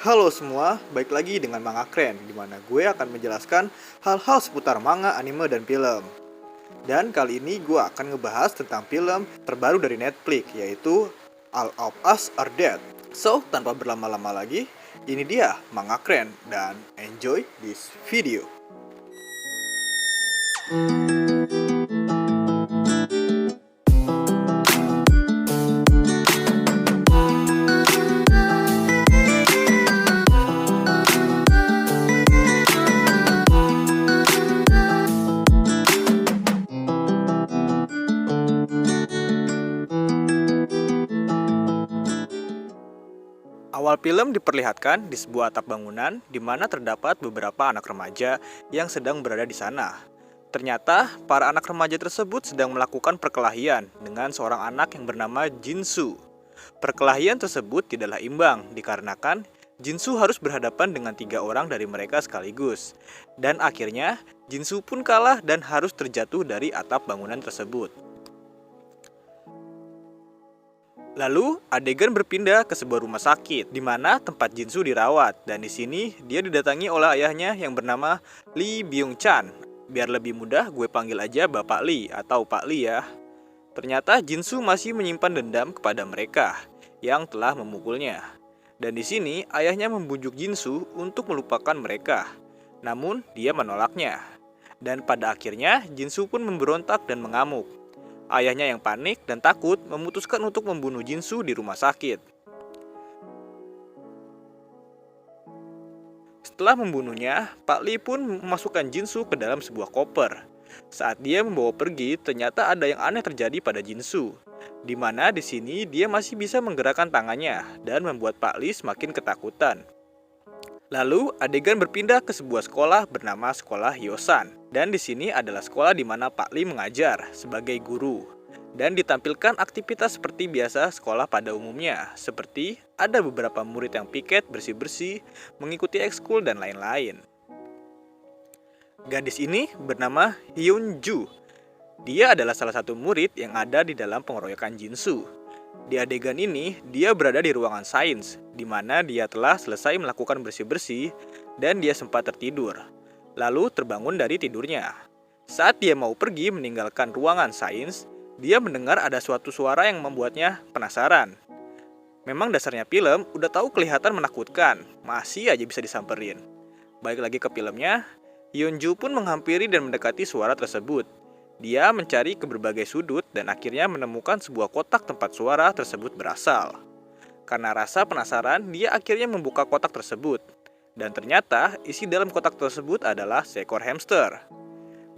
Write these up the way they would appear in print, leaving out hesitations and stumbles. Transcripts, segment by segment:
Halo semua, baik lagi dengan Manga Kren, di mana gue akan menjelaskan hal-hal seputar manga, anime, dan film. Dan kali ini gue akan ngebahas tentang film terbaru dari Netflix, yaitu All of Us Are Dead. So, tanpa berlama-lama lagi, ini dia Manga Kren, dan enjoy this video. Awal film diperlihatkan di sebuah atap bangunan di mana terdapat beberapa anak remaja yang sedang berada di sana. Ternyata, para anak remaja tersebut sedang melakukan perkelahian dengan seorang anak yang bernama Jinsu. Perkelahian tersebut tidaklah imbang dikarenakan Jinsu harus berhadapan dengan 3 orang dari mereka sekaligus. Dan akhirnya, Jinsu pun kalah dan harus terjatuh dari atap bangunan tersebut. Lalu, adegan berpindah ke sebuah rumah sakit, di mana tempat Jinsu dirawat, dan di sini dia didatangi oleh ayahnya yang bernama Lee Byung-chan. Biar lebih mudah, gue panggil aja Bapak Lee atau Pak Lee ya. Ternyata Jinsu masih menyimpan dendam kepada mereka yang telah memukulnya. Dan di sini ayahnya membujuk Jinsu untuk melupakan mereka. Namun, dia menolaknya. Dan pada akhirnya, Jinsu pun memberontak dan mengamuk. Ayahnya yang panik dan takut memutuskan untuk membunuh Jinsu di rumah sakit. Setelah membunuhnya, Pak Lee pun memasukkan Jinsu ke dalam sebuah koper. Saat dia membawa pergi, ternyata ada yang aneh terjadi pada Jinsu, di mana di sini dia masih bisa menggerakkan tangannya dan membuat Pak Lee semakin ketakutan. Lalu, adegan berpindah ke sebuah sekolah bernama Sekolah Hyosan. Dan di sini adalah sekolah di mana Pak Lee mengajar sebagai guru. Dan ditampilkan aktivitas seperti biasa sekolah pada umumnya, seperti ada beberapa murid yang piket bersih-bersih, mengikuti ekskul dan lain-lain. Gadis ini bernama Hyun-ju. Dia adalah salah satu murid yang ada di dalam pengeroyokan Jinsu. Di adegan ini, dia berada di ruangan sains, di mana dia telah selesai melakukan bersih-bersih dan dia sempat tertidur. Lalu terbangun dari tidurnya. Saat dia mau pergi meninggalkan ruangan sains, dia mendengar ada suatu suara yang membuatnya penasaran. Memang dasarnya film udah tahu kelihatan menakutkan, masih aja bisa disamperin. Balik lagi ke filmnya, Hyunju pun menghampiri dan mendekati suara tersebut. Dia mencari ke berbagai sudut dan akhirnya menemukan sebuah kotak tempat suara tersebut berasal. Karena rasa penasaran, dia akhirnya membuka kotak tersebut. Dan ternyata isi dalam kotak tersebut adalah seekor hamster.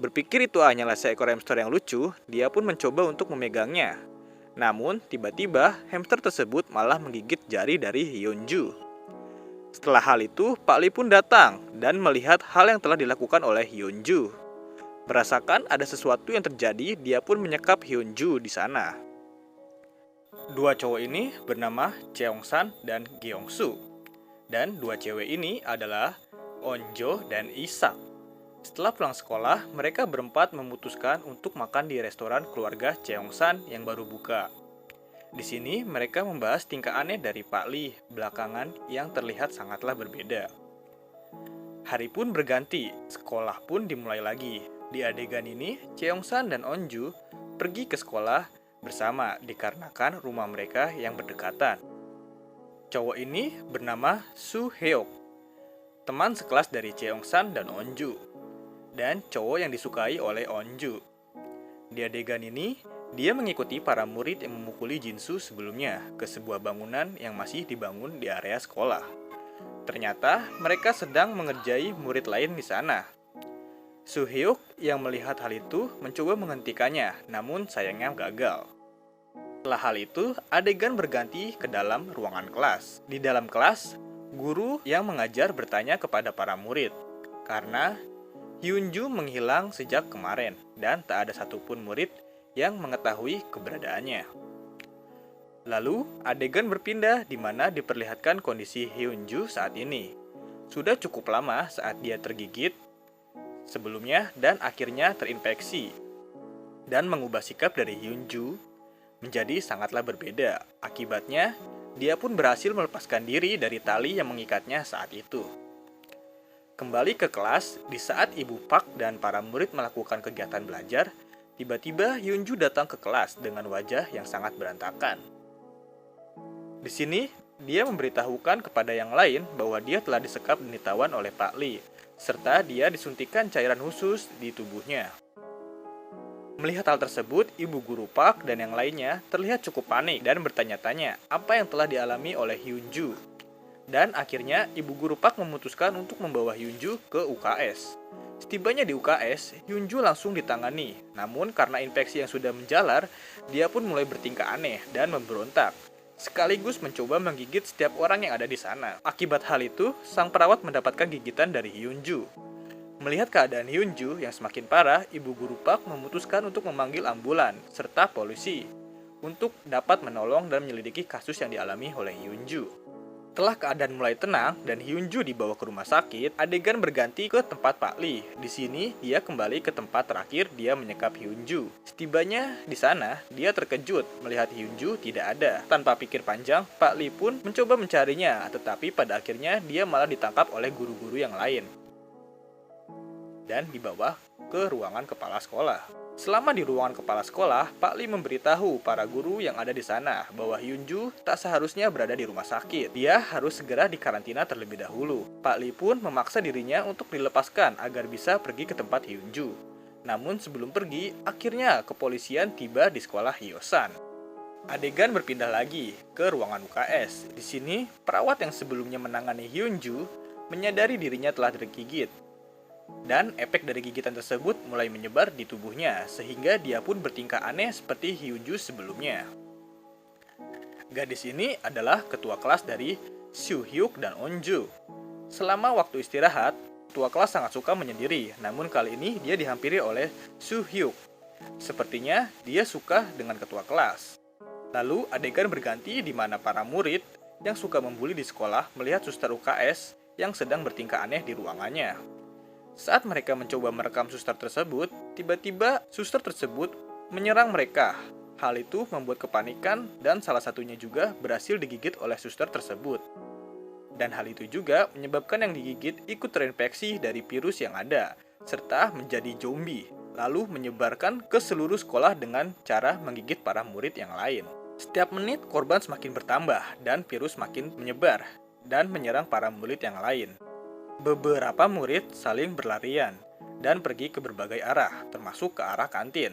Berpikir itu hanyalah seekor hamster yang lucu, dia pun mencoba untuk memegangnya. Namun, tiba-tiba hamster tersebut malah menggigit jari dari Hyunju. Setelah hal itu, Pak Lee pun datang dan melihat hal yang telah dilakukan oleh Hyunju. Merasakan ada sesuatu yang terjadi, dia pun menyekap Hyunju di sana. Dua cowok ini bernama Cheong-san dan Gyeong-su. Dan dua cewek ini adalah Onjo dan Isak. Setelah pulang sekolah, mereka berempat memutuskan untuk makan di restoran keluarga Cheong-san yang baru buka. Di sini mereka membahas tingkah aneh dari Pak Lee belakangan yang terlihat sangatlah berbeda. Hari pun berganti, sekolah pun dimulai lagi. Di adegan ini, Cheong-san dan Onju pergi ke sekolah bersama dikarenakan rumah mereka yang berdekatan. Cowok ini bernama Su Heok, teman sekelas dari Cheong-san dan Onju, dan cowok yang disukai oleh Onju. Di adegan ini, dia mengikuti para murid yang memukuli Jinsu sebelumnya ke sebuah bangunan yang masih dibangun di area sekolah. Ternyata mereka sedang mengerjai murid lain di sana. Su Heok yang melihat hal itu mencoba menghentikannya, namun sayangnya gagal. Setelah hal itu, adegan berganti ke dalam ruangan kelas. Di dalam kelas, guru yang mengajar bertanya kepada para murid, karena Hyunju menghilang sejak kemarin dan tak ada satupun murid yang mengetahui keberadaannya. Lalu, adegan berpindah di mana diperlihatkan kondisi Hyunju saat ini. Sudah cukup lama saat dia tergigit sebelumnya dan akhirnya terinfeksi dan mengubah sikap dari Hyunju menjadi sangatlah berbeda. Akibatnya, Dia pun berhasil melepaskan diri dari tali yang mengikatnya saat itu. Kembali ke kelas, di saat Ibu Park dan para murid melakukan kegiatan belajar, tiba-tiba Hyunju datang ke kelas dengan wajah yang sangat berantakan. Di sini, dia memberitahukan kepada yang lain bahwa dia telah disekap dan ditawan oleh Pak Lee, serta dia disuntikan cairan khusus di tubuhnya. Melihat hal tersebut, ibu guru Park dan yang lainnya terlihat cukup panik dan bertanya-tanya apa yang telah dialami oleh Hyunju. Dan akhirnya, ibu guru Park memutuskan untuk membawa Hyunju ke UKS. Setibanya di UKS, Hyunju langsung ditangani. Namun karena infeksi yang sudah menjalar, dia pun mulai bertingkah aneh dan memberontak, sekaligus mencoba menggigit setiap orang yang ada di sana. Akibat hal itu, sang perawat mendapatkan gigitan dari Hyunju. Melihat keadaan Hyunju yang semakin parah, ibu guru Park memutuskan untuk memanggil ambulan serta polisi untuk dapat menolong dan menyelidiki kasus yang dialami oleh Hyunju. Setelah keadaan mulai tenang dan Hyunju dibawa ke rumah sakit, adegan berganti ke tempat Pak Lee. Di sini, dia kembali ke tempat terakhir dia menyekap Hyunju. Setibanya di sana, dia terkejut melihat Hyunju tidak ada. Tanpa pikir panjang, Pak Lee pun mencoba mencarinya, tetapi pada akhirnya dia malah ditangkap oleh guru-guru yang lain dan dibawa ke ruangan kepala sekolah. Selama di ruangan kepala sekolah, Pak Lee memberitahu para guru yang ada di sana bahwa Hyunju tak seharusnya berada di rumah sakit. Dia harus segera dikarantina terlebih dahulu. Pak Lee pun memaksa dirinya untuk dilepaskan agar bisa pergi ke tempat Hyunju. Namun sebelum pergi, akhirnya kepolisian tiba di sekolah Hyosan. Adegan berpindah lagi ke ruangan UKS. Di sini, perawat yang sebelumnya menangani Hyunju menyadari dirinya telah tergigit. Dan efek dari gigitan tersebut mulai menyebar di tubuhnya, sehingga dia pun bertingkah aneh seperti Hyunju sebelumnya. Gadis ini adalah ketua kelas dari Soo Hyuk dan Onju. Selama waktu istirahat, ketua kelas sangat suka menyendiri, namun kali ini dia dihampiri oleh Soo Hyuk. Sepertinya dia suka dengan ketua kelas. Lalu adegan berganti di mana para murid yang suka membuli di sekolah melihat suster UKS yang sedang bertingkah aneh di ruangannya. Saat mereka mencoba merekam suster tersebut, tiba-tiba suster tersebut menyerang mereka. Hal itu membuat kepanikan dan salah satunya juga berhasil digigit oleh suster tersebut. Dan hal itu juga menyebabkan yang digigit ikut terinfeksi dari virus yang ada, serta menjadi zombie, lalu menyebarkan ke seluruh sekolah dengan cara menggigit para murid yang lain. Setiap menit korban semakin bertambah dan virus makin menyebar dan menyerang para murid yang lain. Beberapa murid saling berlarian dan pergi ke berbagai arah, termasuk ke arah kantin.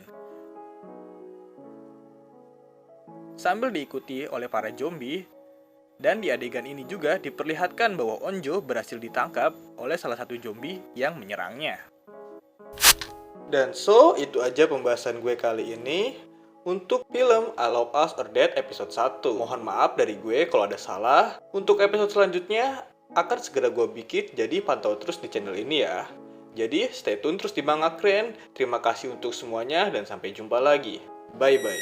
Sambil diikuti oleh para zombie, dan di adegan ini juga diperlihatkan bahwa Onjo berhasil ditangkap oleh salah satu zombie yang menyerangnya. Dan itu aja pembahasan gue kali ini untuk film I Love Us or Dead episode 1. Mohon maaf dari gue kalau ada salah. Untuk episode selanjutnya akan segera gue bikin, jadi pantau terus di channel ini ya. Jadi stay tune terus di Manga Keren. Terima kasih untuk semuanya dan sampai jumpa lagi. Bye bye.